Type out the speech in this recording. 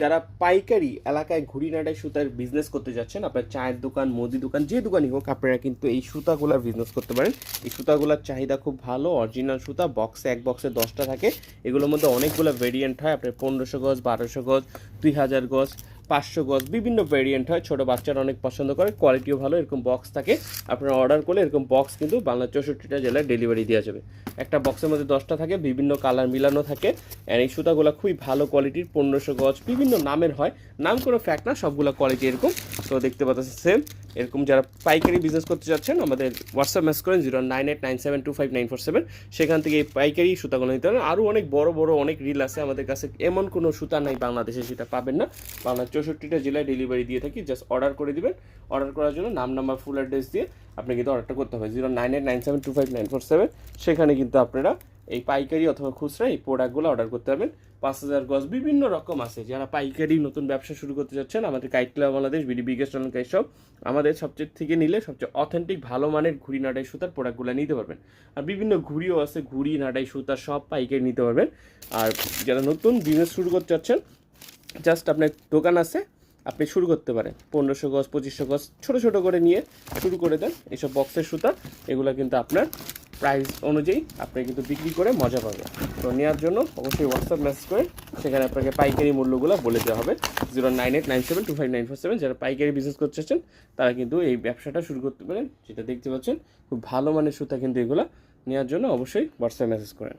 যারা পাইকারি এলাকায় ঘুড়ি নাড়াই সুতার বিজনেস করতে যাচ্ছেন, আপনার চায়ের দোকান, মুদি দোকান, যে দোকানই হোক, আপনারা কিন্তু এই সুতাগুলার বিজনেস করতে পারেন। এই সুতাগুলার চাহিদা খুব ভালো, অরিজিনাল সুতা, বক্সে এক বক্সে 10টা থাকে। এগুলোর মধ্যে অনেকগুলো ভেরিয়েন্ট হয়, আপনার 1500 গজ, 1200 গজ, 2000 গজ, 500 গজ, বিভিন্ন ভেরিয়েন্ট হয়। ছোটো বাচ্চারা অনেক পছন্দ করে, কোয়ালিটিও ভালো। এরকম বক্স থাকে, আপনারা অর্ডার করলে এরকম বক্স কিন্তু বাংলার 64টা জেলায় ডেলিভারি দেওয়া যাবে। একটা বক্সের মধ্যে 10টা থাকে, বিভিন্ন কালার মিলানো থাকে। আর এই সুতাগুলো খুবই ভালো কোয়ালিটির, 1500 গজ, বিভিন্ন নামের হয়, নাম কোনো ফ্যাক্ট না, সবগুলো কোয়ালিটি এরকম। তো দেখতে পাচ্ছেন সেম এরকম। যারা পাইকারি বিজনেস করতে যাচ্ছেন, আমাদের হোয়াটসঅ্যাপ মেসেজ করেন 0989725947, সেখান থেকে এই পাইকারি সুতাগুলো নিতে পারেন। আরও অনেক বড় বড় অনেক রিল আছে আমাদের কাছে, এমন কোনো সুতা নাই বাংলাদেশে সেটা পাবেন না। বাংলার 64টা জেলায় ডেলিভারি দিয়ে থাকি। জাস্ট অর্ডার করে দিবেন। অর্ডার করার জন্য নাম, নাম্বার, ফুল অ্যাড্রেস দিয়ে আপনি কিন্তু অর্ডারটা করতে হবে 0989725947। সেখানে কিন্তু আপনারা এই পাইকারি অথবা খুচরা এই প্রোডাক্টগুলো অর্ডার করতে পারবেন। 5000 গজ, বিভিন্ন রকম আছে। যারা পাইকারি নতুন ব্যবসা শুরু করতে যাচ্ছেন, আমাদের kite club Bangladesh, BD biggest online kite shop, আমাদের সবচেয়ে থেকে নিলে সবচেয়ে অথেন্টিক ভালো মানের ঘুড়ি নাড়াই সুতার প্রোডাক্টগুলো নিতে পারবেন। আর বিভিন্ন ঘুড়িও আছে, ঘুড়ি নাড়াই সুতা সব পাইকারি নিতে পারবেন। আর যারা নতুন বিজনেস শুরু করতে চাচ্ছেন, জাস্ট আপনার দোকান আছে, আপনি শুরু করতে পারেন 1500 গজ, 2500 গজ, ছোটো ছোটো করে নিয়ে শুরু করে দেন। এইসব বক্সের সুতা এগুলো কিন্তু আপনার প্রাইস অনুযায়ী আপনি কিন্তু বিক্রি করে মজা পাবেন। তো নেওয়ার জন্য অবশ্যই হোয়াটসঅ্যাপ মেসেজ করে সেখানে আপনাকে পাইকারি মূল্যগুলো বলে দেওয়া হবে 0989725947। যারা পাইকারি বিজনেস করতে চাচ্ছেন তারা কিন্তু এই ব্যবসাটা শুরু করতে পারেন। যেটা দেখতে পাচ্ছেন খুব ভালো মানের সুতা, কিন্তু এগুলো নেওয়ার জন্য অবশ্যই হোয়াটসঅ্যাপ মেসেজ করেন।